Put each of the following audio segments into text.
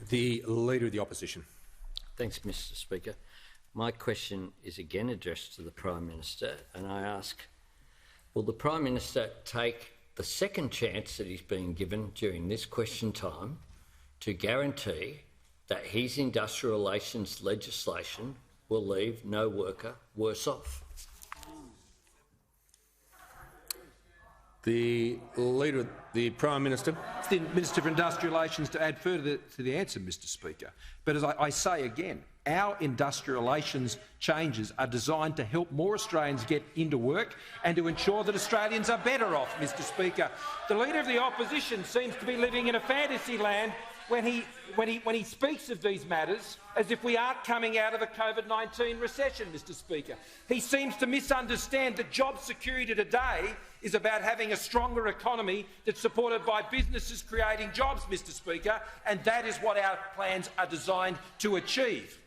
The Leader of the Opposition. Thanks, Mr Speaker. My question is again addressed to the Prime Minister, and I ask, will the Prime Minister take the second chance that he's been given during this question time to guarantee that his industrial relations legislation will leave no worker worse off? The Leader, the Prime Minister. It's the Minister for Industrial Relations to add further to the answer, Mr Speaker. But as I say again, our industrial relations changes are designed to help more Australians get into work and to ensure that Australians are better off, Mr Speaker. The Leader of the Opposition seems to be living in a fantasy land when he speaks of these matters as if we aren't coming out of a COVID-19 recession, Mr Speaker. He seems to misunderstand that job security today is about having a stronger economy that's supported by businesses creating jobs, Mr Speaker, and that is what our plans are designed to achieve.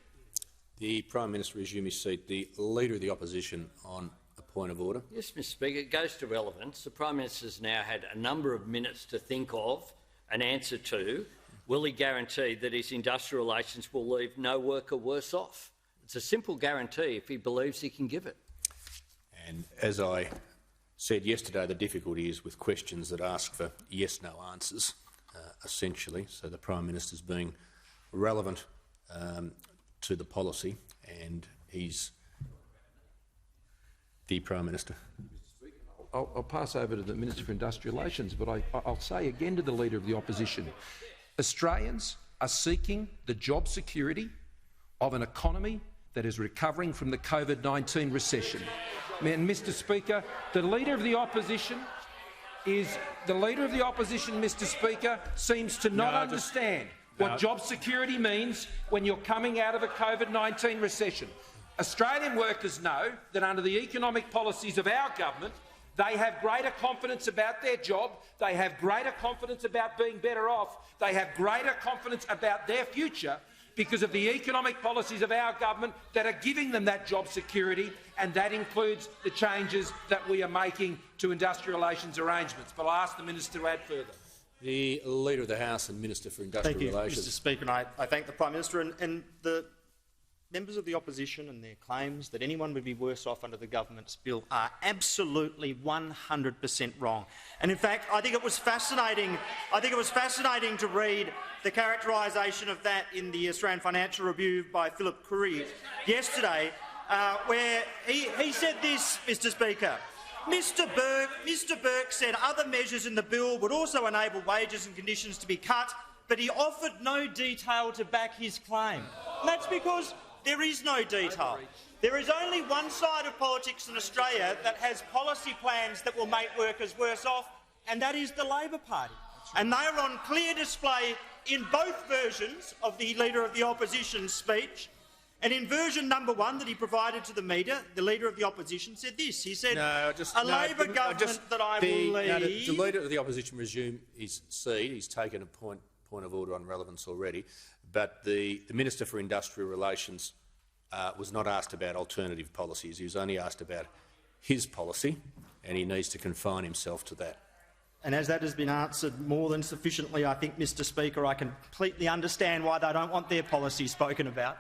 The Prime Minister resume his seat. The Leader of the Opposition on a point of order. Yes, Mr Speaker, it goes to relevance. The Prime Minister's now had a number of minutes to think of an answer to. Will he guarantee that his industrial relations will leave no worker worse off? It's a simple guarantee if he believes he can give it. And as I said yesterday, the difficulty is with questions that ask for yes-no answers, essentially. So the Prime Minister's being relevant to the policy, and he's the Prime Minister. I'll pass over to the Minister for Industrial Relations, but I'll say again to the Leader of the Opposition, Australians are seeking the job security of an economy that is recovering from the COVID-19 recession. And Mr Speaker, the Leader of the Opposition, Mr Speaker, seems to not understand what job security means when you're coming out of a COVID-19 recession. Australian workers know that under the economic policies of our government, they have greater confidence about their job, they have greater confidence about being better off, they have greater confidence about their future because of the economic policies of our government that are giving them that job security, and that includes the changes that we are making to industrial relations arrangements. But I'll ask the Minister to add further. The Leader of the House and Minister for Industrial Relations. Thank you, Mr Speaker, and I thank the Prime Minister and the members of the opposition, and their claims that anyone would be worse off under the government's bill are absolutely 100% wrong. And in fact, I think it was fascinating to read the characterisation of that in the Australian Financial Review by Philip Currie yesterday, where he said this, Mr Speaker. Mr Burke said other measures in the bill would also enable wages and conditions to be cut, but he offered no detail to back his claim. And that's because there is no detail. There is only one side of politics in Australia that has policy plans that will make workers worse off, and that is the Labor Party. And they are on clear display in both versions of the Leader of the Opposition's speech. And in version number 1 that he provided to the media, the Leader of the Opposition said this. He said, Labor government that I will lead... The Leader of the Opposition resume his seat. He's taken a point of order on relevance already. But the Minister for Industrial Relations was not asked about alternative policies. He was only asked about his policy, and he needs to confine himself to that. And as that has been answered more than sufficiently, I think, Mr Speaker, I completely understand why they don't want their policy spoken about.